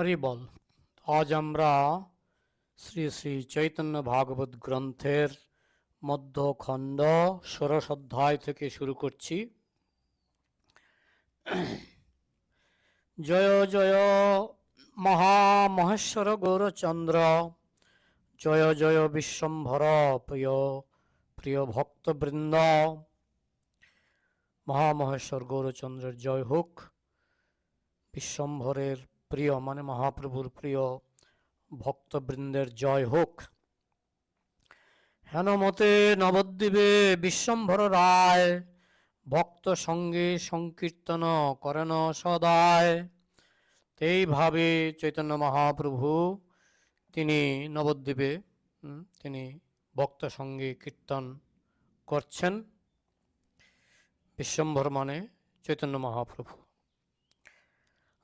হরি বল। আজ আমরা শ্রী শ্রী চৈতন্য ভাগবত গ্রন্থের মধ্যখণ্ড ষোড়শ অধ্যায় থেকে শুরু করছি। জয় জয় মহামহেশ্বর গৌরচন্দ্র, জয় জয় বিশ্বম্ভর প্রিয় প্রিয় ভক্তবৃন্দ। মহামহেশ্বর গৌরচন্দ্রের জয় হোক। বিশ্বম্ভরের প্রিয় মানে মহাপ্রভুর প্রিয় ভক্তবৃন্দের জয় হোক। হেনমতে নবদ্বীপে বিশ্বম্ভর রায় ভক্ত সঙ্গে সংকীর্তন করেন সদায়। এইভাবে চৈতন্য মহাপ্রভু তিনি নবদ্বীপে তিনি ভক্ত সঙ্গে কীর্তন করছেন। বিশ্বম্ভর মানে চৈতন্য মহাপ্রভু।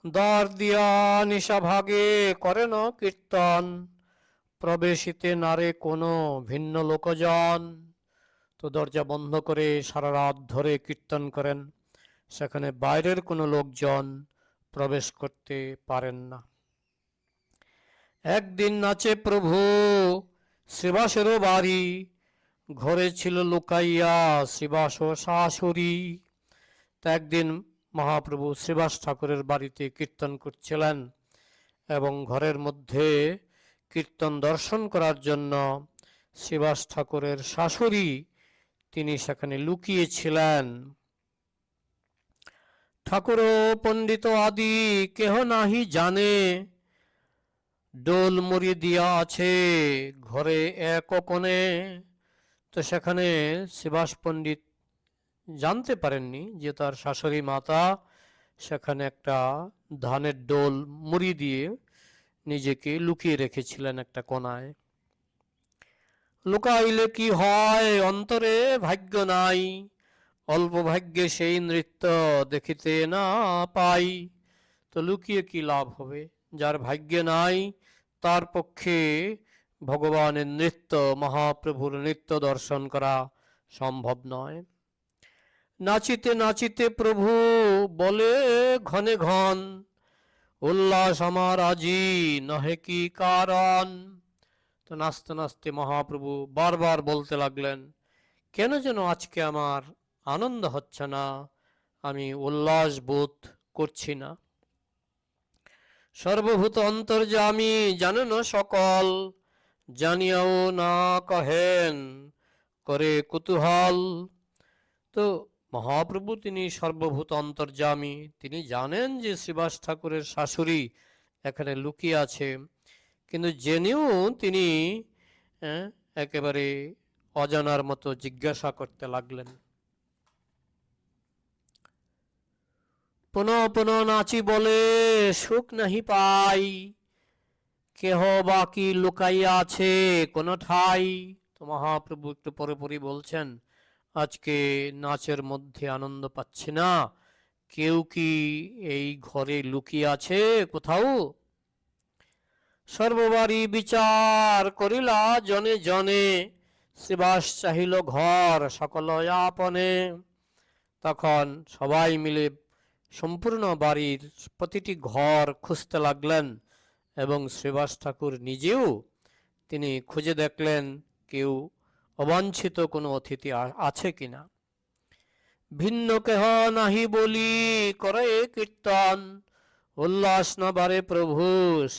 দ্বার দিয়া নিশাভাগে করেন কীর্তন, প্রবেশিতে নারে কোনো ভিন্ন লোকজন। তো দরজা বন্ধ করে সারা রাত ধরে কীর্তন করেন, সেখানে বাইরের কোনো লোকজন প্রবেশ করতে পারেন না। একদিন নাচে প্রভু শ্রীবাসেরও বাড়ি, ঘরে ছিল লুকাইয়া শ্রীবাস শাশুড়ি। তা একদিন মহাপ্রভু শ্রীবাস ঠাকুরের বাড়িতে কীর্তন করছিলেন এবং ঘরের মধ্যে কীর্তন দর্শন করার জন্য শ্রীবাস ঠাকুরের শাশুড়ি তিনি সেখানে লুকিয়েছিলেন। ঠাকুর পণ্ডিত আদি কেহ নাহি জানে, ডোল মুড়ি দিয়া আছে ঘরে এক কোণে। তো সেখানে শ্রীবাস পণ্ডিত জানতে পারেননি যে তার শাশুড়ি মাতা সেখানে একটা ধানের ডোল মুড়ি দিয়ে নিজেকে লুকিয়ে রেখেছিলেন একটা কোণায়। লুকাইলে কি হয় অন্তরে ভাগ্য নাই, অল্প ভাগ্যে সেই নৃত্য দেখিতে না পাই। তো লুকিয়ে কি লাভ হবে, যার ভাগ্যে নাই তার পক্ষে ভগবানের নৃত্য, মহাপ্রভুর নৃত্য দর্শন করা সম্ভব নয়। নাচিতে নাচিতে প্রভু বলে ঘনে ঘন, উল্লাস আমার আজি নহে কি কারণ। তো নাচতে নাচতে মহাপ্রভু বারবার বলতে লাগলেন, কেন যেন আজকে আমার আনন্দ হচ্ছে না, আমি উল্লাস বোধ করছি না। সর্বভূত অন্তর্যামী জানেন সকল, জানিয়াও না কহেন করে কুতূহল। তো মহাপ্রভু তিনি সর্বভূত অন্তর্যামী, তিনি জানেন যে শ্রীবাস ঠাকুরের শাশুড়ি এখানে লুকিয়ে আছে, কিন্তু জেনেও তিনি একেবারে অজানার মতো জিজ্ঞাসা করতে লাগলেন। পুনঃ পুনঃ নাচি বলে সুখ নাহি পাই, কেহ বাকি লুকাইয়া আছে কোন ঠাই। তো মহাপ্রভু একটু পরে পরে বলছেন, আজকে নাচের মধ্যে আনন্দ পাচ্ছি না, কেউ কি এই ঘরে লুকিয়ে আছে কোথাও। সর্ববারই বিচার করিলা জনে জনে, শ্রীবাস চাহিল ঘর সকল আপনে। তখন সবাই মিলে সম্পূর্ণ বাড়ির প্রতিটি ঘর খুঁজতে লাগলেন এবং শ্রীবাস ঠাকুর নিজেও তিনি খুঁজে দেখলেন কেউ অবাঞ্ছিত কোনো অতিথি আছে কিনা। ভিন্ন কেহ নাহি বলি করে কীর্তন, উল্লাস না বারে প্রভু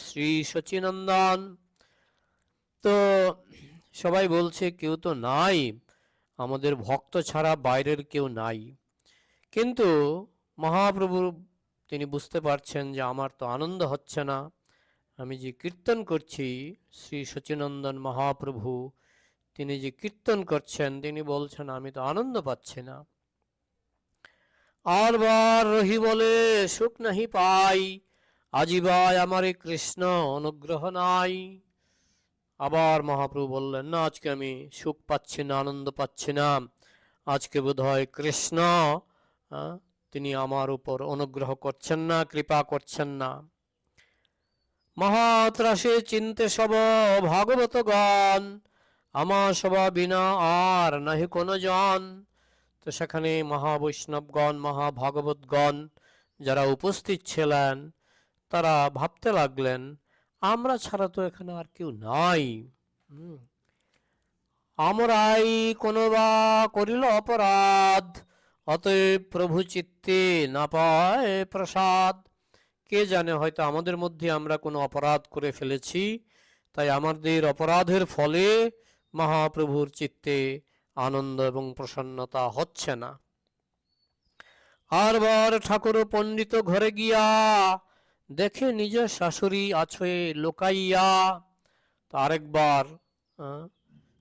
শ্রী সচিনন্দন। তো সবাই বলছে কেউ তো নাই, আমাদের ভক্ত ছাড়া বাইরের কেউ নাই। কিন্তু মহাপ্রভু তিনি বুঝতে পারছেন যে আমার তো আনন্দ হচ্ছে না, আমি যে কীর্তন করছি শ্রী সচিনন্দন মহাপ্রভু তিনি যে কীর্তন করছেন তিনি বলছেন আমি তো আনন্দ পাচ্ছি না। আর বার রহি বলে সুখ নাহি পাই, আজিবাই আমারে কৃষ্ণ অনুগ্রহ নাই। আবার মহাপ্রভু বললেন, না আজকে আমি সুখ পাচ্ছি না, আনন্দ পাচ্ছি না, আজকে বোধহয় কৃষ্ণ তিনি আমার উপর অনুগ্রহ করছেন না, কৃপা করছেন না। মহাত্রাসে চিন্তে সব ভাগবত গান, আমার সভা বিনা আর নাহি কোনো জন। তো সেখানে মহাবৈষ্ণবগণ, মহাভাগবতগণ যারা উপস্থিত ছিলেন তারা ভাবতে লাগলেন, আমরা ছাড়া তো এখানে আর কেউ নাই। আমরাই কোনো বা করিল অপরাধ, অতএব প্রভু চিত্তে না পায় প্রসাদ। কে জানে, হয়তো আমাদের মধ্যে আমরা কোনো অপরাধ করে ফেলেছি, তাই আমাদের অপরাধের ফলে মহাপ্রভুর চিত্তে আনন্দ এবং প্রসন্নতা হচ্ছে না। আরবার ঠাকুর পণ্ডিত ঘরে গিয়া দেখে নিজের শাশুড়ি আছে লোকাইয়া। তো আরেকবার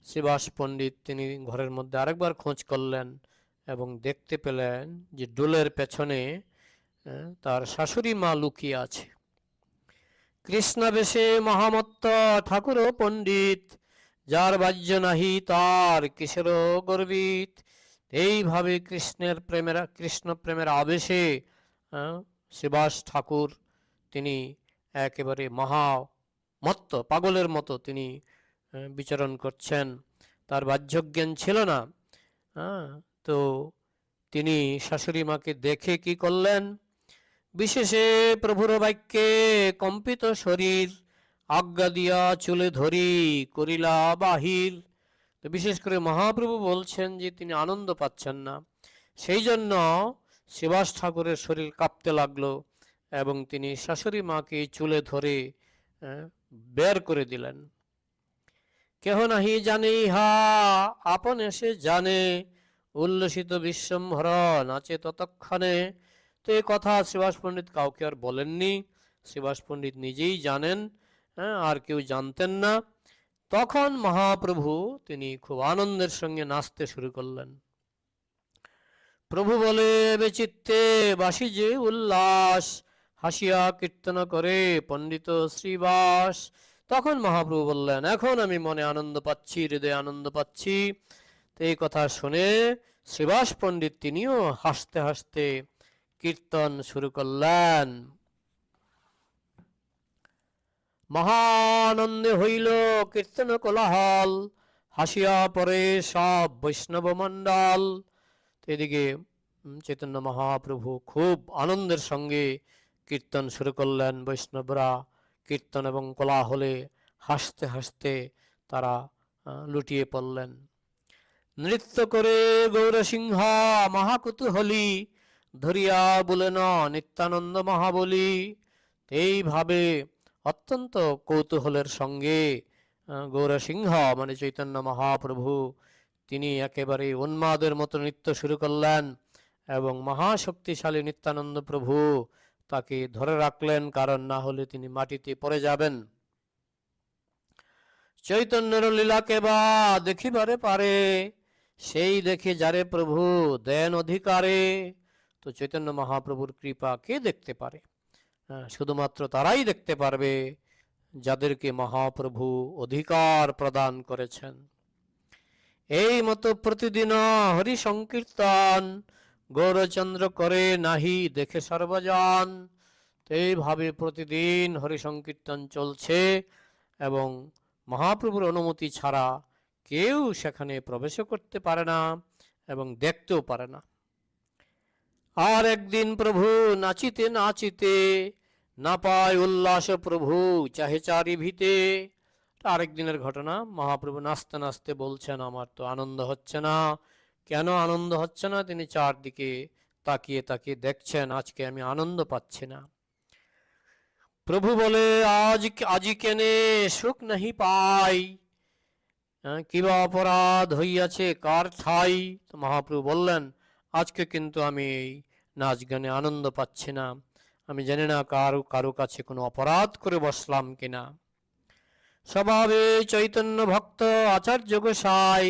শ্রীবাস পণ্ডিত তিনি ঘরের মধ্যে আরেকবার খোঁজ করলেন এবং দেখতে পেলেন যে ডোলের পেছনে তার শাশুড়ি মা লুকিয়ে আছে। কৃষ্ণাবেশে মহামত্ত ঠাকুর পণ্ডিত, যার বাহ্য নাহি তার কিসের গর্বিত। এইভাবে কৃষ্ণ প্রেমের আবেশে শ্রীবাস ঠাকুর তিনি একেবারে মহামত্ত পাগলের মতো তিনি বিচরণ করছেন। তার বাহ্যজ্ঞান ছিল না। তো তিনি শাশুড়ি মাকে দেখে কি করলেন, বিশেষে প্রভুর বাক্যে কম্পিত শরীর, আজ্ঞা দিয়া চুলে ধরি করিলা বাহির। তো বিশেষ করে মহাপ্রভু বলছেন যে তিনি আনন্দ পাচ্ছেন না, সেই জন্য শ্রীবাস ঠাকুরের শরীর কাঁপতে লাগলো এবং তিনি শাশুড়ি মাকে চুলে ধরে বের করে দিলেন। কেহ নাহি জানে ইহা, আপন এসে জানে, উল্লসিত বিশ্বম্ভর নাচে ততক্ষণে। তো এই কথা শ্রীবাস পণ্ডিত কাউকে আর বলেননি, শ্রীবাস পণ্ডিত নিজেই জানেন, আর কেউ জানতেন না। তখন মহাপ্রভু তিনি খুব আনন্দের সঙ্গে নাচতে শুরু করলেন। প্রভু বলে বেচিত্তে বাসি যে উল্লাস, হাসিয়া কীর্তন করে পণ্ডিত শ্রীবাস। তখন মহাপ্রভু বললেন, এখন আমি মনে আনন্দ পাচ্ছি, হৃদয়ে আনন্দ পাচ্ছি। তো এই কথা শুনে শ্রীবাস পণ্ডিত তিনিও হাসতে হাসতে কীর্তন শুরু করলেন। মহানন্দে হইল কীর্তন কোলাহল, হাসিয়া পরে সব বৈষ্ণব মণ্ডল। এদিকে চৈতন্য মহাপ্রভু খুব আনন্দের সঙ্গে কীর্তন শুরু করলেন। বৈষ্ণবরা কীর্তন এবং কোলাহলে হাসতে হাসতে তারা লুটিয়ে পড়লেন। নৃত্য করে গৌরসিংহ মহাকুতূহলী, ধরিয়া বলেন নিত্যানন্দ মহাবলী। এইভাবে অত্যন্ত কৌতূহলের সঙ্গে গৌরসিংহ মানে চৈতন্য মহাপ্রভু তিনি একেবারে উন্মাদের মতো নৃত্য শুরু করলেন এবং মহাশক্তিশালী নিত্যানন্দ প্রভু তাকে ধরে রাখলেন, কারণ না হলে তিনি মাটিতে পড়ে যাবেন। চৈতন্যের লীলাকে বা দেখিবারে পারে, সেই দেখে যারে প্রভু দেন অধিকারে। তো চৈতন্য মহাপ্রভুর কৃপা কে দেখতে পারে? শুধুমাত্র তারাই দেখতে পারবে যাদেরকে মহাপ্রভু অধিকার প্রদান করেছেন। এই মতো প্রতিদিন হরি সংকীর্তন, গৌরচন্দ্র করে নাহি দেখে সর্বজন। তো এইভাবে প্রতিদিন হরি সংকীর্তন চলছে এবং মহাপ্রভুর অনুমতি ছাড়া কেউ সেখানে প্রবেশ করতে পারে না এবং দেখতেও পারে না। আর একদিন প্রভু নাচিতে নাচিতে না পায় উল্লাস, প্রভু চাহে চারি ভিতে। আরেক দিনের ঘটনা, মহাপ্রভু নাচতে নাচতে বলছেন, আমার তো আনন্দ হচ্ছে না। কেন আনন্দ হচ্ছে না? তিনি চারদিকে তাকিয়ে তাকিয়ে দেখছেন, আজকে আমি আনন্দ পাচ্ছি না। প্রভু বলে, আজি কেনে সুখ নাহি পাই, কিবা অপরাধ হইয়াছে কার ঠাই। তো মহাপ্রভু বললেন, আজকে কিন্তু আমি এই নাচ গানে আনন্দ পাচ্ছি না। আমি জানি না কারো কাছে কোনো অপরাধ করে বসলাম কিনা। স্বভাবে চৈতন্য ভক্ত আচার্য গোসাই,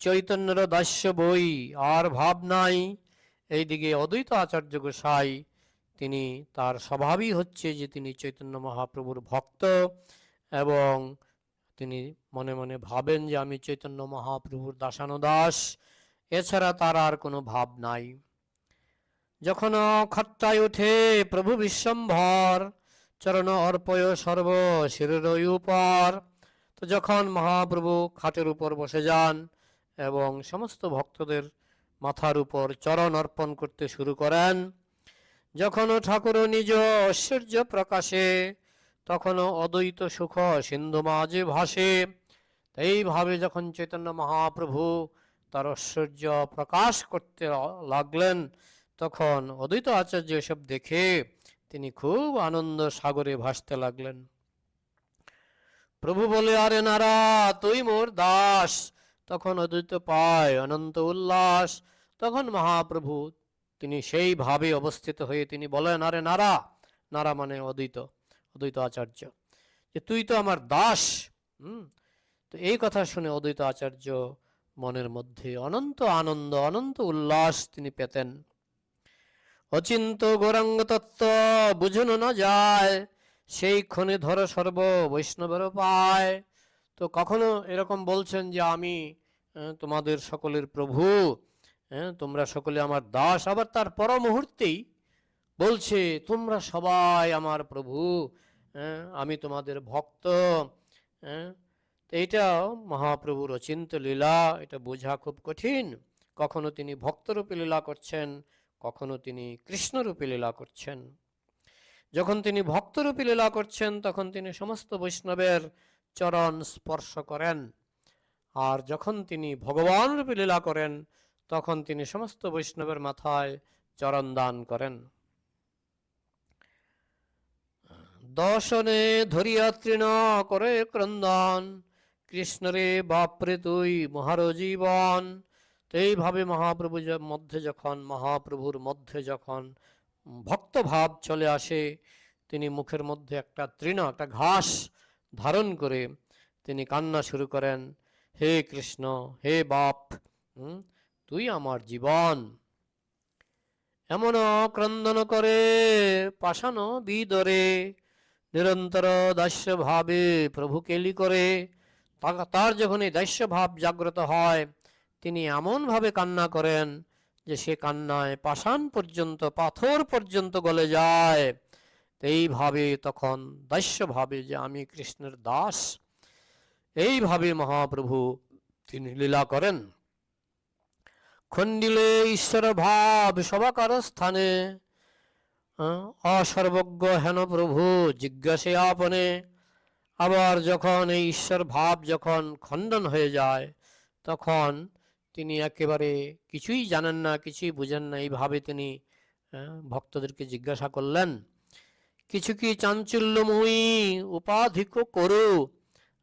চৈতন্যর দাস্য বই আর ভাব নাই। এইদিকে অদ্বৈত আচার্য গোসাই তিনি তার স্বভাবই হচ্ছে যে তিনি চৈতন্য মহাপ্রভুর ভক্ত এবং তিনি মনে মনে ভাবেন যে আমি চৈতন্য মহাপ্রভুর দাসানুদাস, এছাড়া তার আর কোনো ভাব নাই। যখন খট্টায় ওঠে প্রভু বিশ্বম্ভর, চরণ অর্পয় সর্ব শিরের উপর। তো যখন মহাপ্রভু খাটের উপর বসে যান এবং সমস্ত ভক্তদের মাথার উপর চরণ অর্পণ করতে শুরু করেন, যখন ঠাকুর নিজ ঐশ্বর্য প্রকাশে, তখন অদ্বৈত সুখ সিন্ধু মাঝে ভাসে। এইভাবে যখন চৈতন্য মহাপ্রভু তার ঐশ্বর্য প্রকাশ করতে লাগলেন, তখন অদ্বৈত আচার্য এসব দেখে তিনি খুব আনন্দ সাগরে ভাসতে লাগলেন। প্রভু বলে, আরে নারা, তুই মোর দাস। তখন অদ্বৈত পায় অনন্ত উল্লাস। তখন মহাপ্রভু তিনি সেইভাবে অবস্থিত হয়ে তিনি বলেন, আরে নারা, নারা মানে অদ্বৈত, অদ্বৈত আচার্য, যে তুই তো আমার দাস। তো এই কথা শুনে অদ্বৈত আচার্য মনের মধ্যে অনন্ত আনন্দ, অনন্ত উল্লাস তিনি পেতেন। অচিন্ত গৌরাঙ্গ তত্ত্ব বুঝানো না যায়, সেই ক্ষণে ধর সর্ব বৈষ্ণবের পায়। তো কখনো এরকম বলছেন যে আমি তোমাদের সকলের প্রভু, তোমরা সকলে আমার দাস, আবার তার পর মুহূর্তেই বলছে তোমরা সবাই আমার প্রভু, আমি তোমাদের ভক্ত। এইটাও মহাপ্রভুর অচিন্ত লীলা, এটা বোঝা খুব কঠিন। কখনো তিনি ভক্তরূপে লীলা করছেন, কখনো তিনি কৃষ্ণরূপে লীলা করছেন। যখন তিনি ভক্তরূপে লীলা করছেন তখন তিনি সমস্ত বৈষ্ণবের চরণ স্পর্শ করেন, আর যখন তিনি ভগবান রূপে লীলা করেন তখন তিনি সমস্ত বৈষ্ণবের মাথায় চরণ দান করেন। দর্শনে ধরিয়া তৃণ করে ক্রন্দন, কৃষ্ণরে বাপরে তুই মহার জীবন। তো এইভাবে মহাপ্রভুর মধ্যে যখন ভক্তভাব চলে আসে, তিনি মুখের মধ্যে একটা তৃণ, একটা ঘাস ধারণ করে তিনি কান্না শুরু করেন, হে কৃষ্ণ, হে বাপ, তুই আমার জীবন। এমন ক্রন্দন করে পাষাণ বিদরে, নিরন্তর দাস্য ভাবে প্রভু কেলি করে। তার যখন এই দাস্য ভাব জাগ্রত হয়, তিনি এমনভাবে কান্না করেন যে সে কান্নায় পাষাণ পর্যন্ত, পাথর পর্যন্ত গলে যায়। এইভাবে তখন দাস্য ভাবে যে আমি কৃষ্ণের দাস, এইভাবে মহাপ্রভু তিনি লীলা করেন। খণ্ডিলে ঈশ্বর ভাব সবাকার স্থানে, অসর্বজ্ঞ হেন প্রভু জিজ্ঞাসে আপনে। আবার যখন এই ঈশ্বর ভাব যখন খণ্ডন হয়ে যায়, তখন তিনি একেবারে কিছুই জানেন না, কিছুই বুঝেন না। এইভাবে তিনি ভক্তদেরকে জিজ্ঞাসা করলেন, কিছু কি চাঞ্চল্যময়ী উপাধিক করু,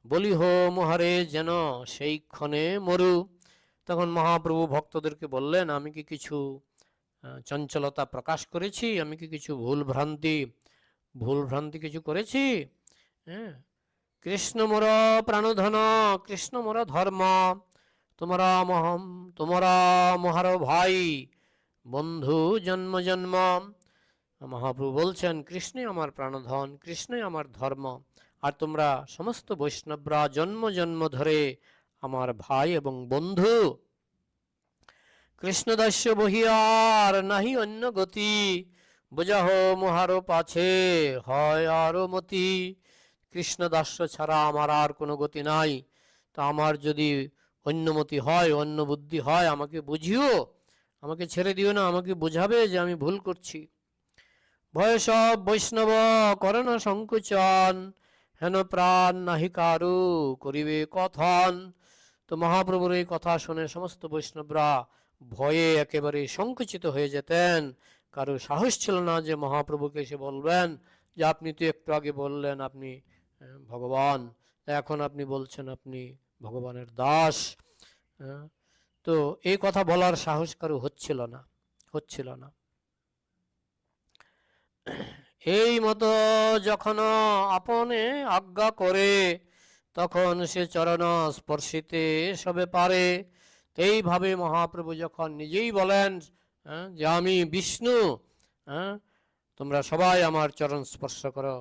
বলি হো মহারে যেন সেই ক্ষণে মরু। তখন মহাপ্রভু ভক্তদেরকে বললেন, আমি কি কিছু চঞ্চলতা প্রকাশ করেছি? আমি কি কিছু ভুলভ্রান্তি কিছু করেছি? হ্যাঁ, কৃষ্ণ মোর প্রাণধন, কৃষ্ণ মোর ধর্ম, তোমরা মহার ভাই, বন্ধু জন্ম জন্ম। মহাপ্রভু বলছেন, কৃষ্ণই আমার প্রাণধন, কৃষ্ণই আমার ধর্ম, আর তোমরা সমস্ত বৈষ্ণবরা জন্ম জন্ম ধরে আমার ভাই এবং বন্ধু। কৃষ্ণদাস্য বহিয়ার নাহি অন্য গতি, বোঝাহ মহার পাছে হয় আরো মতি। কৃষ্ণদাস্য ছাড়া আমার আর কোনো গতি নাই। তা আমার যদি অন্যমতি হয়, অন্য বুদ্ধি হয়, আমাকে বুঝিও, আমাকে ছেড়ে দিও না, আমাকে বোঝাবে যে আমি ভুল করছি। ভয় সব বৈষ্ণব করে না সংকোচন, হেন প্রাণ নাহি কারু করিবে কথন। তো মহাপ্রভুর এই কথা শুনে সমস্ত বৈষ্ণবরা ভয়ে একেবারে সংকুচিত হয়ে যেতেন। কারো সাহস ছিল না যে মহাপ্রভুকে এসে বলবেন যে আপনি তো একটু আগে বললেন আপনি ভগবান, এখন আপনি বলছেন আপনি ভগবানের দাস। তো এই কথা বলার সাহস কারো হচ্ছিল না। এই মতো যখন আপনে আজ্ঞা করে, তখন সে চরণ স্পর্শিতে সবে পারে। এইভাবে মহাপ্রভু যখন নিজেই বলেন যে আমি বিষ্ণু, তোমরা সবাই আমার চরণ স্পর্শ করো,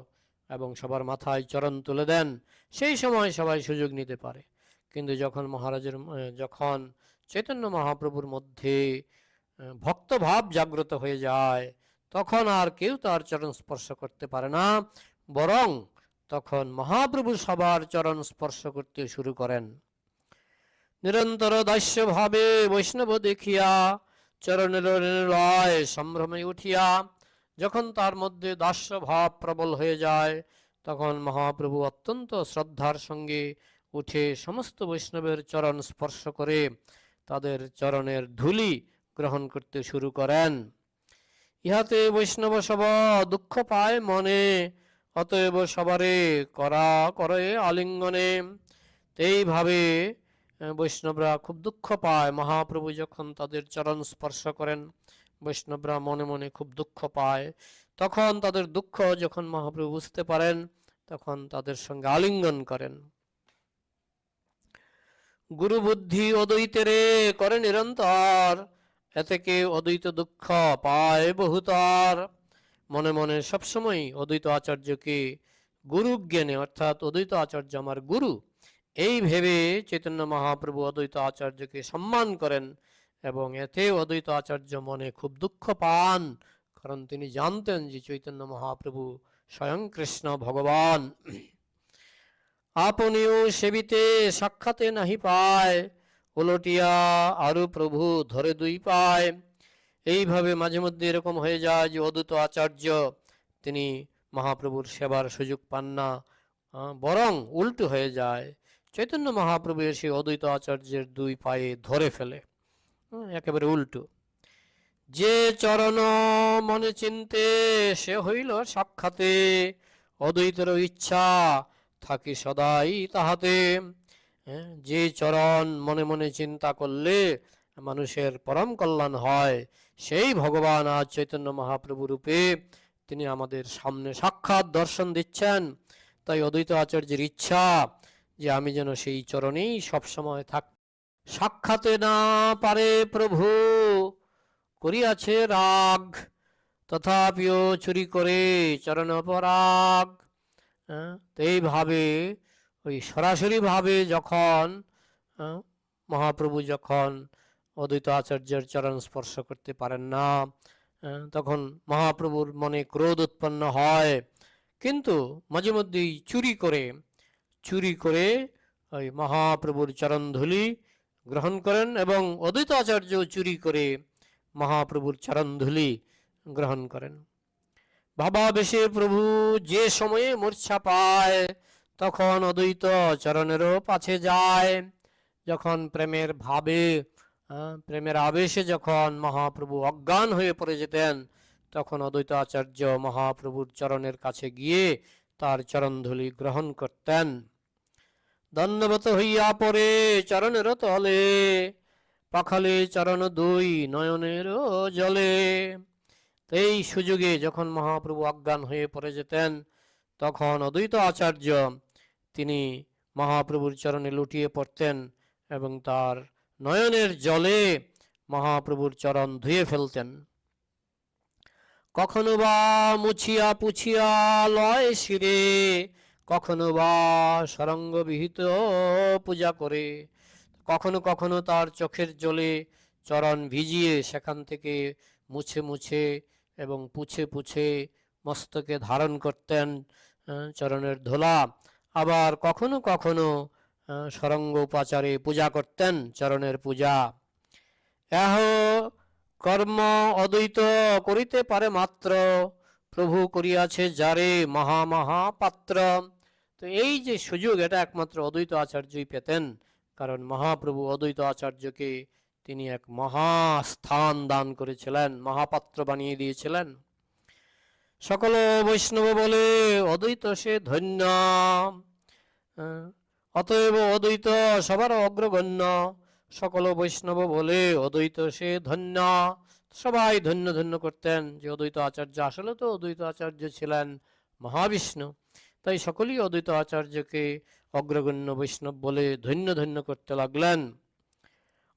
এবং সবার মাথায় চরণ তুলে দেন, সেই সময় সবাই সুযোগ নিতে পারে। কিন্তু যখন চৈতন্য মহাপ্রভুর মধ্যে ভক্তভাব জাগ্রত হয়ে যায়, তখন আর কেউ তার চরণ স্পর্শ করতে পারে না, বরং তখন মহাপ্রভু সবার চরণ স্পর্শ করতে শুরু করেন। নিরন্তর দাস্য ভাবে বৈষ্ণব দেখিয়া, চরণের লয় সম্ভ্রমে উঠিয়া, যখন তার মধ্যে দাস্য ভাব প্রবল হয়ে যায়, তখন মহাপ্রভু অত্যন্ত শ্রদ্ধার সঙ্গে উঠে সমস্ত বৈষ্ণবের চরণ স্পর্শ করে তাদের চরণের ধূলি গ্রহণ করতে শুরু করেন। ইহাতে বৈষ্ণব সব দুঃখ পায় মনে, অতএব সবারে করা করে আলিঙ্গনে। এইভাবে বৈষ্ণবরা খুব দুঃখ পায়, মহাপ্রভু যখন তাদের চরণ স্পর্শ করেন বৈষ্ণবরা মনে মনে খুব দুঃখ পায়। তখন তাদের দুঃখ যখন মহাপ্রভু বুঝতে পারেন, তখন তাদের সঙ্গে আলিঙ্গন করেন। গুরু বুদ্ধি অদ্বৈতেরে করে নিরন্তর, এতে অদ্বৈত দুঃখ পায় বহুতর। মনে মনে সবসময় অদ্বৈত আচার্যকে গুরু জ্ঞানে, অর্থাৎ অদ্বৈত আচার্য আমার গুরু, এই ভেবে চৈতন্য মহাপ্রভু অদ্বৈত আচার্যকে সম্মান করেন, এবং এতে অদ্বৈত আচার্য মনে খুব দুঃখ পান, কারণ তিনি জানতেন যে চৈতন্য মহাপ্রভু স্বয়ং কৃষ্ণ ভগবান। আপনিও সেবিতে সাক্ষাতে নাহি পায়, উলটিয়া আরু প্রভু ধরে দুই পায়। এইভাবে মাঝে মধ্যে এরকম হয়ে যায় যে অদ্বৈত আচার্য তিনি মহাপ্রভুর সেবার সুযোগ পান না, বরং উল্টো হয়ে যায়। চৈতন্য মহাপ্রভু এসে অদ্বৈত আচার্যের দুই পায়ে ধরে ফেলে, একেবারে উল্টো। যে চরণ মনে চিনতে সে হইল সাক্ষাতে, অদ্বৈতের ইচ্ছা থাকি সদাই তাহাতে। যে চরণ মনে মনে চিন্তা করলে মানুষের পরম কল্যাণ হয়, সেই ভগবান আজ চৈতন্য মহাপ্রভু রূপে তিনি আমাদের সামনে সাক্ষাৎ দর্শন দিচ্ছেন। তাই অদ্বৈত আচার্যের ইচ্ছা যে আমি যেন সেই চরণেই সবসময় থাক। সাক্ষাতে না পারে প্রভু করিয়াছে রাগ, তথাপিও চুরি করে চরণ পরাগ। তো এইভাবে ওই সরাসরি ভাবে যখন মহাপ্রভু যখন অদ্বৈত আচার্যের চরণ স্পর্শ করতে পারেন না, তখন মহাপ্রভুর মনে ক্রোধ উৎপন্ন হয়। কিন্তু মাঝে মধ্যেই চুরি করে ওই মহাপ্রভুর চরণ ধূলি গ্রহণ করেন, এবং অদ্বৈত আচার্য চুরি করে মহাপ্রভুর চরণ ধূলি গ্রহণ করেন। ভাবাবেশে প্রভু যে সময়ে মূর্ছা পায়, তখন অদ্বৈত চরণেরও পাছে যায়। যখন প্রেমের ভাবে, প্রেমের আবেশে যখন মহাপ্রভু অজ্ঞান হয়ে পড়ে যেতেন, তখন অদ্বৈত আচার্য মহাপ্রভুর চরণের কাছে গিয়ে তার চরণধূলি গ্রহণ করতেন। দণ্ডবত হইয়া পড়ে চরণের তলে, পাখালে চরণ দুই নয়নের জলে। এই সুযোগে যখন মহাপ্রভু অজ্ঞান হয়ে পড়ে যেতেন, তখন অদ্বৈত আচার্য তিনি মহাপ্রভুর চরণে লুটিয়ে পড়তেন এবং তার নয়নের জলে মহাপ্রভুর চরণ ধুয়ে ফেলতেন। কখনো বা মুছিয়া পুছিয়া লয় শিরে, কখনো বা সরঙ্গ বিহিত পূজা করে। কখনো কখনো তার চোখের জলে চরণ ভিজিয়ে সেখান থেকে মুছে এবং পুছে মস্তকে ধারণ করতেন চরণের ধোলা। আবার কখনো কখনো সরঙ্গ উপাচারে পূজা করতেন, চরণের পূজা। এহ কর্ম অদ্বৈত করিতে পারে মাত্র, প্রভু করিয়াছে যারে মহা পাত্র। তো এই যে সুযোগ, এটা একমাত্র অদ্বৈত আচার্যই পেতেন, কারণ মহাপ্রভু অদ্বৈত আচার্যকে তিনি এক মহাস্থান দান করেছিলেন, মহাপাত্র বানিয়ে দিয়েছিলেন। সকল বৈষ্ণব বলে অদ্বৈত সে ধন্য, অতএব অদ্বৈত সবার অগ্রগণ্য। সকল বৈষ্ণব বলে অদ্বৈত সে ধন্য, সবাই ধন্য ধন্য করতেন যে অদ্বৈত আচার্য, আসলে তো অদ্বৈত আচার্য ছিলেন মহাবিষ্ণু, তাই সকলেই অদ্বৈত আচার্যকে অগ্রগণ্য বৈষ্ণব বলে ধন্য ধন্য করতে লাগলেন।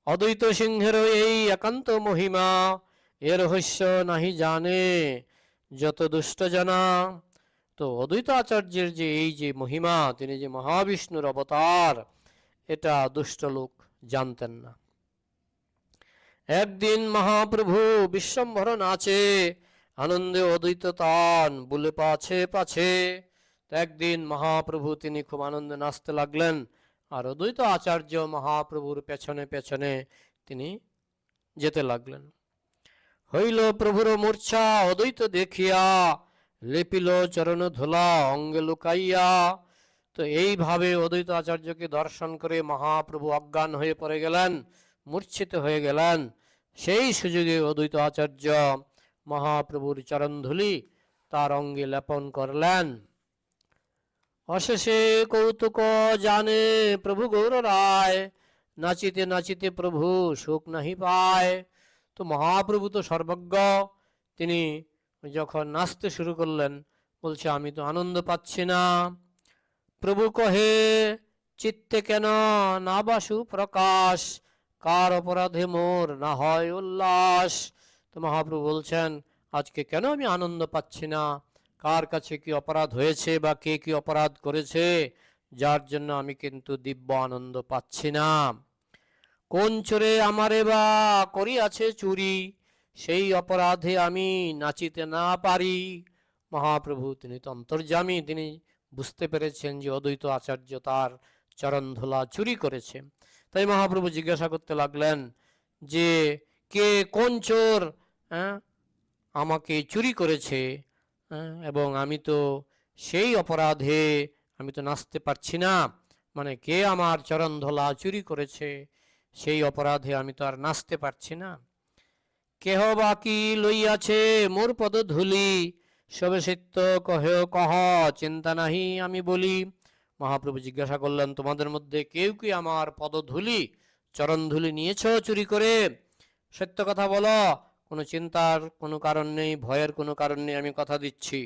অদ্বৈত সিংহের এই একান্ত মহিমা, এর রহস্য নাহি জানে যত দুষ্ট জানা। তো অদ্বৈত আচার্যের যে এই যে মহিমা, তিনি যে মহাবিষ্ণুর অবতার, এটা দুষ্ট লোক জানতেন না। একদিন মহাপ্রভু বিশ্বম্ভর নাচে, আনন্দে অদ্বৈত তান বলে পাছে। একদিন মহাপ্রভু তিনি খুব আনন্দে নাচতে লাগলেন, আর অদ্বৈত আচার্য মহাপ্রভুর পেছনে পেছনে তিনি যেতে লাগলেন। হইল প্রভুর মূর্ছা অদ্বৈত দেখিয়া, লেপিল চরণ ধুলা অঙ্গে লুকাইয়া। তো এইভাবে অদ্বৈত আচার্যকে দর্শন করে মহাপ্রভু অজ্ঞান হয়ে পড়ে গেলেন, মূর্ছিত হয়ে গেলেন। সেই সুযোগে অদ্বৈত আচার্য মহাপ্রভুর চরণধূলি তার অঙ্গে লেপন করলেন। অশেষে কৌতুক জানে প্রভু গৌর রায়, নাচিতে নাচিতে প্রভু সুখ নাহি পায়। তো মহাপ্রভু তো সর্বজ্ঞ, তিনি যখন নাচতে শুরু করলেন বলছে আমি তো আনন্দ পাচ্ছি না। প্রভু কহে চিত্তে কেন না বাসু প্রকাশ, কার অপরাধে মোর না হয় উল্লাস। তো মহাপ্রভু বলছেন আজকে কেন আমি আনন্দ পাচ্ছি না, কার কাছে কি অপরাধ হয়েছে বা কে কি অপরাধ করেছে যার জন্য আমি কিন্তু দিব্য আনন্দ পাচ্ছি না। কোন চোরে আমারে বা করিয়াছে চুরি, সেই অপরাধে আমি নাচিতে না পারি। মহাপ্রভু তিনি তো অন্তর্যামী, তিনি বুঝতে পেরেছেন যে অদ্বৈত আচার্য তার চরণধুলা চুরি করেছে। তাই মহাপ্রভু জিজ্ঞাসা করতে লাগলেন যে কে কোন চোর আমাকে চুরি করেছে, এবং আমি তো সেই অপরাধে আমি তো নাচতে পারছি না, মানে কে আমার চরণধুলা চুরি করেছে সেই অপরাধে আমি তো আর নাচতে পারছি না। কেহ বাকি লইয়াছে মোর পদ ধুলি, সবে সত্য কহে কহ চিন্তা নাহি আমি বলি। মহাপ্রভু জিজ্ঞাসা করলেন তোমাদের মধ্যে কেউ কি আমার পদধূলি চরণধূলি নিয়েছ চুরি করে? সত্য কথা বলো, কোনো চিন্তার কোনো কারণ নেই, ভয়ের কোনো কারণ নেই, আমি কথা দিচ্ছি।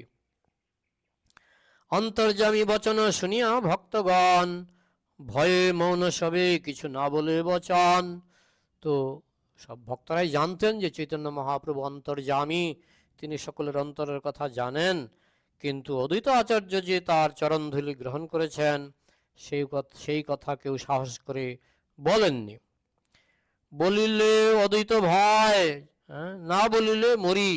অন্তর্যামী বচন শুনিয়া ভক্তগণ, ভয়ে মৌন সবে কিছু না বলে বচন। তো সব ভক্তরাই জানতেন যে চৈতন্য মহাপ্রভু অন্তর্যামী, তিনি সকলের অন্তরের কথা জানেন, কিন্তু অদ্বৈত আচার্য যে তার চরণধূলি গ্রহণ করেছেন সেই কথা কেউ সাহস করে বলেননি। বলিলে অদ্বৈত ভয়, না বলিলে মরি।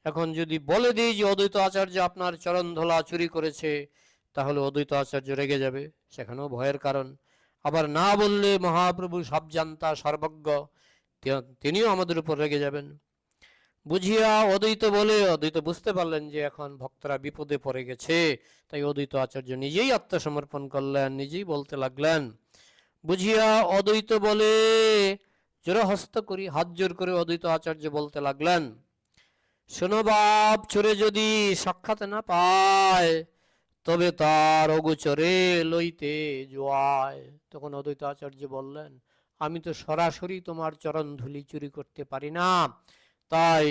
এখন যদি বলে দিই যে অদ্বৈত আচার্য আপনার চরণধুলা চুরি করেছে, তাহলে অদ্বৈত আচার্য রেগে যাবে, সেখানেও ভয়ের কারণ। আবার না বললে মহাপ্রভু সব জানতা সর্বজ্ঞ, তিনিও আমাদের উপর রেগে যাবেন। বুঝিয়া অদ্বৈত বলে, অদ্বৈত বুঝতে পারলেন যে এখন ভক্তরা বিপদে পড়ে গেছে, তাই অদ্বৈত আচার্য নিজেই আত্মসমর্পণ করলেন, নিজেই বলতে লাগলেন। বুঝিয়া অদ্বৈত বলে জোড়হস্ত করি, হাত জোর করে অদ্বৈত আচার্য বলতে লাগলেন, শোনো বাপ, চোরে যদি সাক্ষাৎ না পায় তবে তার অগোচরে লইতে জোয়ায়। তখন অদ্বৈত আচার্য বললেন আমি তো সরাসরি তোমার চরণধূলি চুরি করতে পারি না, তাই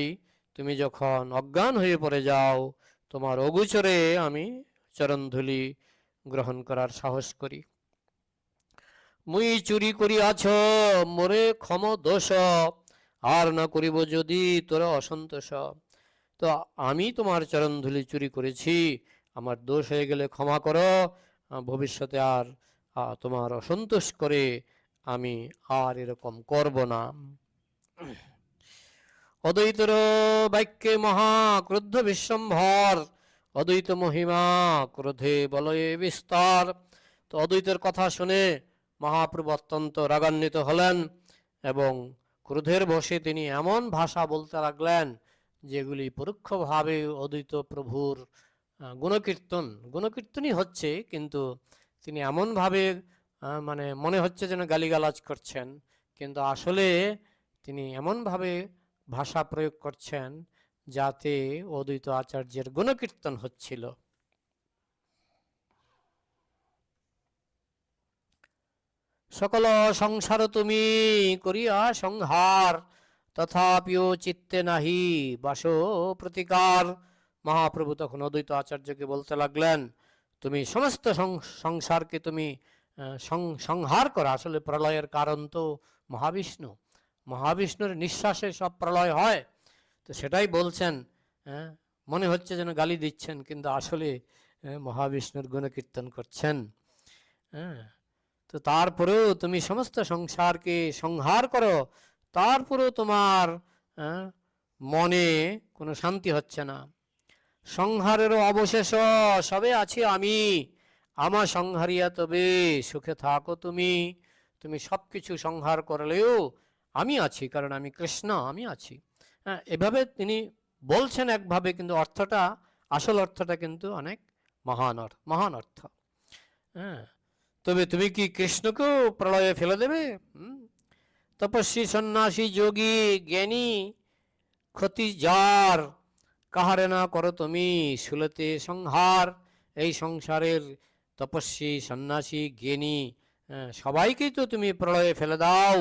তুমি যখন অজ্ঞান হয়ে পড়ে যাও তোমার অগোচরে আমি চরণধূলি গ্রহণ করার সাহস করি। মুই চুরি করিয়াছ মোরে ক্ষম দোষ, আর না করিব যদি তোরা অসন্তোষ। তো আমি তোমার চরণধূলি চুরি করেছি, আমার দোষ হয়ে গেলে ক্ষমা করো, ভবিষ্যতে আর তোমার অসন্তোষ করে আমি আর এরকম করব না। অদ্বৈতর বাক্যে মহা ক্রুদ্ধ বিশ্বম্ভর, অদ্বৈত মহিমা ক্রোধে বলয়ে বিস্তার। তো অদ্বৈতের কথা শুনে মহাপ্রভু অত্যন্ত রাগান্বিত হলেন এবং ক্রোধের বশে তিনি এমন ভাষা বলতে লাগলেন যেগুলি পরোক্ষভাবে অদ্বৈত প্রভুর গুণকীর্তনই হচ্ছে, কিন্তু তিনি এমনভাবে মানে মনে হচ্ছে যেন গালিগালাজ করছেন, কিন্তু আসলে তিনি এমনভাবে ভাষা প্রয়োগ করছেন যাতে অদ্বৈত আচার্যের গুণকীর্তন হচ্ছিল। সকল সংসার তুমি করিয়া সংহার, তথাপিও চিত্তে নাহি বাসো প্রতিকার। মহাপ্রভু তখন অদ্বৈত আচার্যকে বলতে লাগলেন তুমি সমস্ত সংসারকে তুমি সংহার করা। আসলে প্রলয়ের কারণ তো মহাবিষ্ণু, মহাবিষ্ণুর নিঃশ্বাসে সব প্রলয় হয়, তো সেটাই বলছেন। মনে হচ্ছে যেন গালি দিচ্ছেন, কিন্তু আসলে মহাবিষ্ণুর গুণকীর্তন করছেন। তো তারপরেও তুমি সমস্ত সংসারকে সংহার করো, তারপরেও তোমার মনে কোনো শান্তি হচ্ছে না। সংহারেরও অবশেষ সবে আছি আমি, আমার সংহারিয়া তবে সুখে থাকো তুমি। তুমি সব কিছু সংহার করলেও আমি আছি, কারণ আমি কৃষ্ণ, আমি আছি। হ্যাঁ, এভাবে তিনি বলছেন একভাবে, কিন্তু অর্থটা, আসল অর্থটা কিন্তু অনেক মহান অর্থ। হ্যাঁ, তবে তুমি কি কৃষ্ণকেও প্রলয়ে ফেলে দেবে? তপস্বী সন্ন্যাসী যোগী জ্ঞানী ক্ষতি যার, কাহারে না করো তুমি সুলতে সংহার। এই সংসারের তপস্বী সন্ন্যাসী জ্ঞানী সবাইকেই তো তুমি প্রলয়ে ফেলে দাও।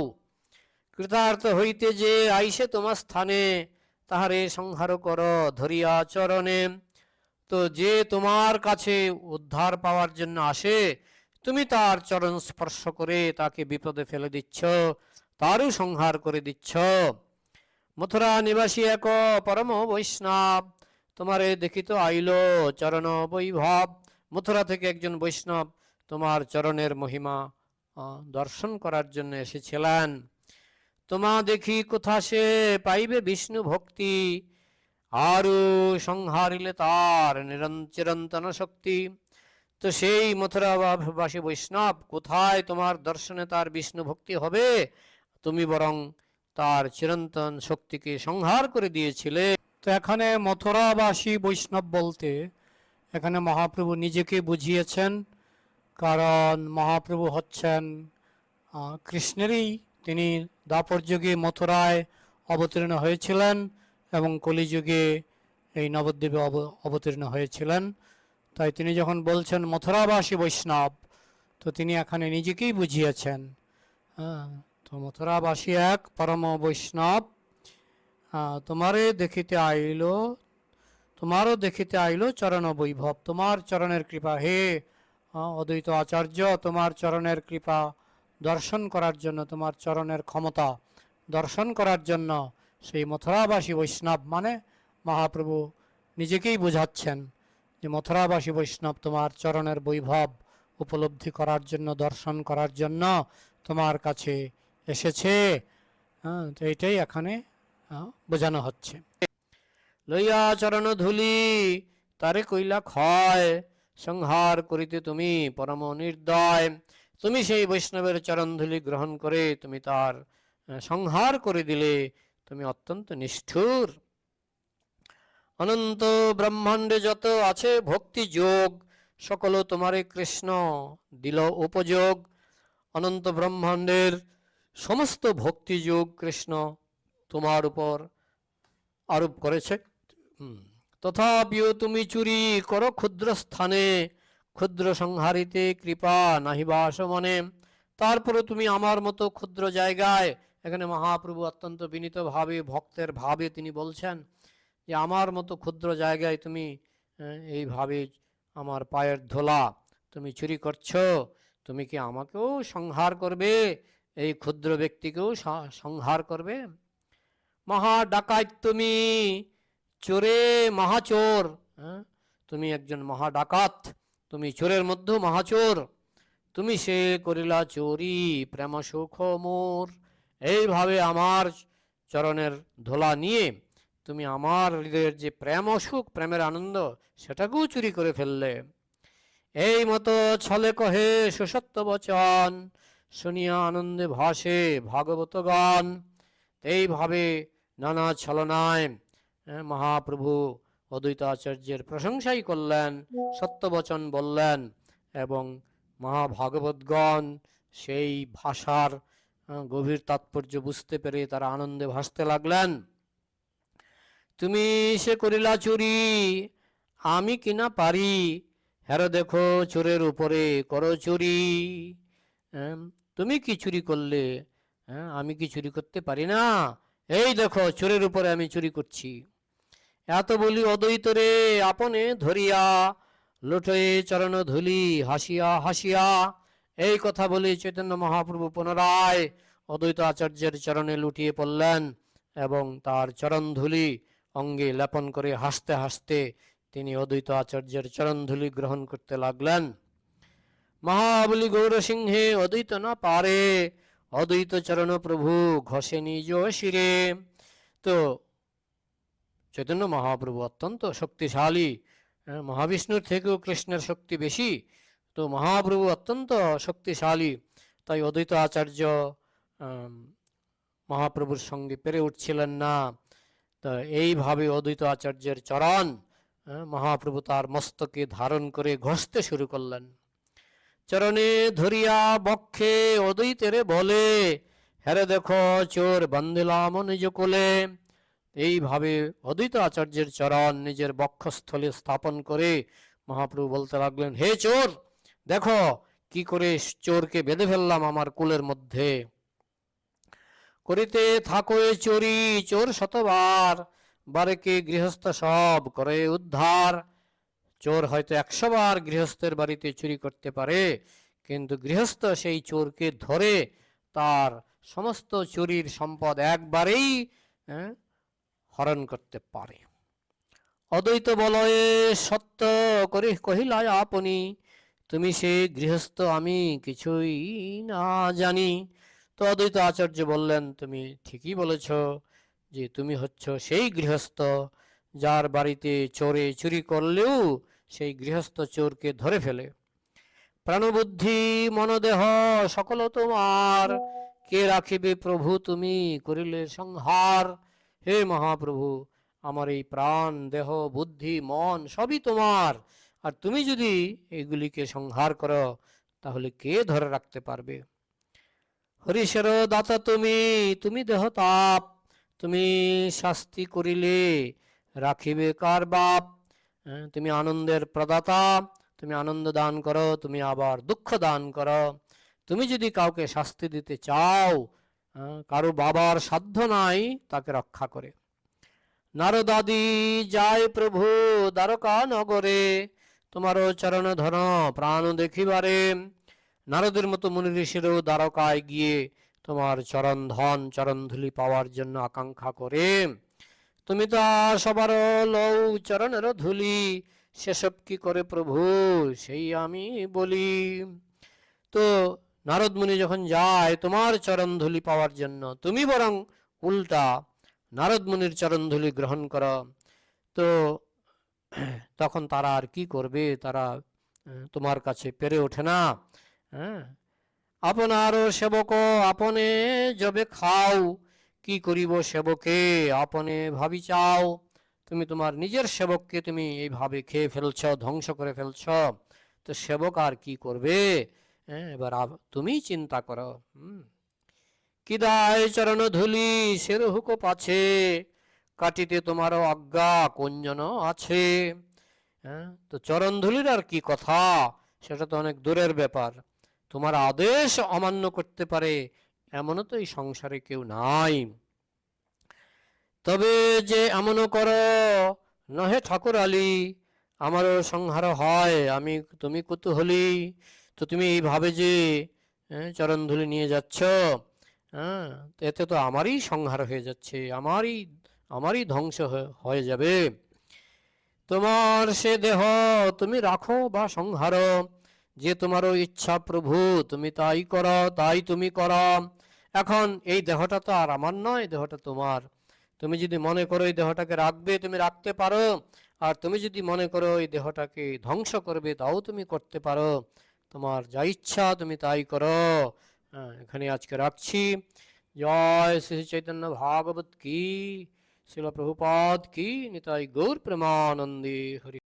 কৃতার্থ হইতে যে আইসে তোমার স্থানে, তাহারে সংহার কর ধরিয়া চরণে। তো যে তোমার কাছে উদ্ধার পাওয়ার জন্য আসে, তুমি তার চরণ স্পর্শ করে তাকে বিপদে ফেলে দিচ্ছ, তারও সংহার করে দিচ্ছ। মথুরা নিবাসী এক পরম বৈষ্ণব, তোমারে দেখিত আইল চরণ বৈভব। মথুরা থেকে একজন বৈষ্ণব তোমার চরণের মহিমা দর্শন করার জন্য এসেছিলেন। তোমা দেখি কোথা সে পাইবে বিষ্ণু ভক্তি, আরু সংহারিলে তার চিরন্তন শক্তি। তো সেই মথুরাবাসী বৈষ্ণব কোথায় তোমার দর্শনে তার বিষ্ণু ভক্তি হবে? তুমি বরং তার চিরন্তন শক্তিকে সংহার করে দিয়েছিলে। তো এখানে মথুরাবাসী বৈষ্ণব বলতে এখানে মহাপ্রভু নিজেকে বুঝিয়েছেন, কারণ মহাপ্রভু হচ্ছেন কৃষ্ণেরই। তিনি দ্বাপর যুগে মথুরায় অবতীর্ণ হয়েছিলেন এবং কলিযুগে এই নবদ্বীপে অবতীর্ণ হয়েছিলেন। তাই তিনি যখন বলছেন মথুরাবাসী বৈষ্ণব, তো তিনি এখানে নিজেকেই বুঝিয়েছেন। তো মথুরাবাসী এক পরম বৈষ্ণব, তোমারও দেখিতে আইলো চরণ বৈভব। তোমার চরণের কৃপা, হে অদ্বৈত আচার্য, তোমার চরণের কৃপা দর্শন করার জন্য, তোমার চরণের ক্ষমতা দর্শন করার জন্য সেই মথুরাবাসী বৈষ্ণব, মানে মহাপ্রভু নিজেকেই বোঝাচ্ছেন যে মথুরাবাসী বৈষ্ণব তোমার চরণের বৈভব উপলব্ধি করার জন্য, দর্শন করার জন্য তোমার কাছে এসেছে। তো এইটাই এখানে বোঝানো হচ্ছে। লইয়া চরণ ধুলি তারে কইলা ক্ষয়, সংহার করিতে তুমি পরম নির্দয়। তুমি সেই বৈষ্ণবের চরণ ধুলি গ্রহণ করে তুমি তার সংহার করে দিলে, তুমি অত্যন্ত নিষ্ঠুর। অনন্ত ব্রহ্মাণ্ডে যত আছে ভক্তি যোগ, সকল তোমারে কৃষ্ণ দিল উপযোগ। অনন্ত ব্রহ্মাণ্ডের সমস্ত ভক্তি যোগ কৃষ্ণ তোমার উপর আরোপ করেছে। তথাপিও তুমি চুরি করো ক্ষুদ্র স্থানে, ক্ষুদ্র সংহারিতে কৃপা নাহিবাস মনে। তারপরে তুমি আমার মতো ক্ষুদ্র জায়গায়, এখানে মহাপ্রভু অত্যন্ত বিনীত ভাবে, ভক্তের ভাবে তিনি বলছেন যে আমার মতো ক্ষুদ্র জায়গায় তুমি এইভাবে আমার পায়ের ধোলা তুমি চুরি করছো, তুমি কি আমাকেও সংহার করবে? এই ক্ষুদ্র ব্যক্তিকেও সংহার করবে? মহা ডাকাত তুমি, চোরে মহাচোর। তুমি একজন মহা ডাকাত, তুমি চোরের মধ্যে মহাচোর। তুমি সে করিলা চোরি প্রেম সুখ মোর। এইভাবে আমার চরণের ধোলা নিয়ে তুমি আমার হৃদয়ের যে প্রেম সুখ, প্রেমের আনন্দ, সেটাকেও চুরি করে ফেললে। এই মতো ছলে কহে সুসত্য বচন, শুনিয়া আনন্দে ভাসে ভাগবত গান। এইভাবে নানা ছলনায় মহাপ্রভু অদ্বৈত আচার্যের প্রশংসাই করলেন, সত্যবচন বললেন, এবং মহাভাগবতগণ সেই ভাষার গভীর তাৎপর্য বুঝতে পেরে তারা আনন্দে ভাসতে লাগলেন। তুমি সে করিলা চুরি, আমি কিনা পারি, হেরো দেখো চোরের উপরে করো চুরি। তুমি কি চুরি করলে? আমি কি চুরি করতে পারি না? এই দেখো চোরের উপরে আমি চুরি করছি। এত বলি অদ্বৈত রে আপনে ধরিয়া, লোটে চরণ ধুলি হাসিয়া হাসিয়া। এই কথা বলে চৈতন্য মহাপ্রভু পুনরায় অদ্বৈত আচার্যের চরণে লুটিয়ে পড়লেন এবং তার চরণ ধুলি অঙ্গে লেপন করে হাসতে হাসতে তিনি অদ্বৈত আচার্যের চরণ ধুলি গ্রহণ করতে লাগলেন। মহাবলী গৌরসিংহে অদ্বৈত না পারে, অদ্বৈত চরণ প্রভু ঘষে নিজ শিরে। তো চৈতন্য মহাপ্রভু অত্যন্ত শক্তিশালী, মহাবিষ্ণুর থেকেও কৃষ্ণের শক্তি বেশি। তো মহাপ্রভু অত্যন্ত শক্তিশালী, তাই অদ্বৈত আচার্য মহাপ্রভুর সঙ্গে পেরে উঠছিলেন না। তো এইভাবে অদ্বৈত আচার্যের চরণ মহাপ্রভু তার মস্তকে ধারণ করে ঘষতে শুরু করলেন। চরণে ধরিয়া বক্ষে অদ্বৈতেরে বলে, হ্যারে দেখো চোর বান্ধিলাম নিজ কোলে। এইভাবে অদ্বৈত আচার্যের চরণ নিজের বক্ষস্থলে স্থাপন করে মহাপ্রভু বলতে লাগলেন, হে চোর, দেখো কি করে চোরকে বেঁধে ফেললাম আমার কোলের মধ্যে। করিতে থাকো এ চোরি চোর শতবার, বারেকে গৃহস্থ সব করে উদ্ধার। চোর হয়তো 100 বার গৃহস্থের বাড়িতে চুরি করতে পারে, কিন্তু গৃহস্থ সেই চোরকে ধরে তার সমস্ত চুরির সম্পদ একবারেই হরণ করতে পারে। অদ্বৈত বলয়ে সত্য করে কহিলায় আপনি, তুমি সে গৃহস্থ আমি কিছুই না জানি। তো অদ্বৈত আচার্য বললেন, তুমি ঠিকই বলেছ যে তুমি হচ্ছ সেই গৃহস্থ যার বাড়িতে চোরে চুরি করলেও সেই গৃহস্থ চোরকে ধরে ফেলে। প্রাণবুদ্ধি মনদেহ সকল তোমার, কে রাখিবে প্রভু তুমি করিলে সংহার। হে মহাপ্রভু, আমার এই প্রাণ দেহ বুদ্ধি মন সবই তোমার, আর তুমি যদি এগুলিকে সংহার করো তাহলে কে ধরে রাখতে পারবে। হরিশের দাতা তুমি, তুমি দেহ তাপ, তুমি শাস্তি করিলে রাখিবে কার বাপ। তুমি আনন্দের প্রদাতা, তুমি আনন্দ দান করো, তুমি আবার দুঃখ দান করো। তুমি যদি কাউকে শাস্তি দিতে চাও, কারো বাবার সাধ্য নাই তাকে রক্ষা করে। নারদাদি যায় প্রভু দ্বারকা নগরে, তোমারও চরণ ধন প্রাণ দেখিবারে। নারদের মতো মুনি ঋষিরও দ্বারকায় গিয়ে তোমার চরণ ধন চরণ ধুলি পাওয়ার জন্য আকাঙ্ক্ষা করে। তুমি তো সবার লৌ চরণের ধুলি, সেসব কি করে প্রভু সেই আমি বলি। তো নারদ মুনি যখন যায় তোমার চরণ ধুলি পাওয়ার জন্য, তুমি বরং উল্টা নারদ মুনির চরণ ধুলি গ্রহণ করো। তো তখন তারা আর কি করবে, তারা তোমার কাছে পেরে ওঠে না। হ্যাঁ, আপনার সেবক আপনে যবে খাও, কি করিব সেবকে আপনে ভাবি চাও। তুমি তোমার নিজের সেবককে তুমি এইভাবে খেয়ে ফেলছ, ধ্বংস করে ফেলছ, তো সেবক আর কি করবে? এবার তুমি চিন্তা করো। কিদায় চরণ ধুলি সেরহুক পাছে, কাটিতে তোমারও আজ্ঞা কোনজন আছে। তো চরণ ধুলির আর কি কথা, সেটা তো অনেক দূরের ব্যাপার। তোমার আদেশ অমান্য করতে পারে এমনও তো এই সংসারে কেউ নাই। তবে যে এমনও করো নহে ঠাকুর আলী, আমারও সংহার হয় আমি তুমি কুতূহলী। তো তুমি এইভাবে যে চরণ ধুলি নিয়ে যাচ্ছ, এতে তো আমারই সংহার হয়ে যাচ্ছে, আমারই ধ্বংস হয়ে যাবে। তোমার সে দেহ তুমি রাখো বা সংহার, যে তোমারও ইচ্ছা প্রভু তুমি তাই করো, তাই তুমি করো। এখন এই দেহটা তো আর আমার নয়, দেহটা তোমার। তুমি যদি মনে করো এই দেহটাকে রাখবে তুমি রাখতে পারো, আর তুমি যদি মনে করো এই দেহটাকে ধ্বংস করবে তাও তুমি করতে পারো। তোমার যা ইচ্ছা তুমি তাই করো। এখানে আজকে রাখছি। জয় শ্রী চৈতন্য ভাগবত কি, শিল প্রভুপাদ কি, নিতাই গৌর প্রেমানন্দে হরি।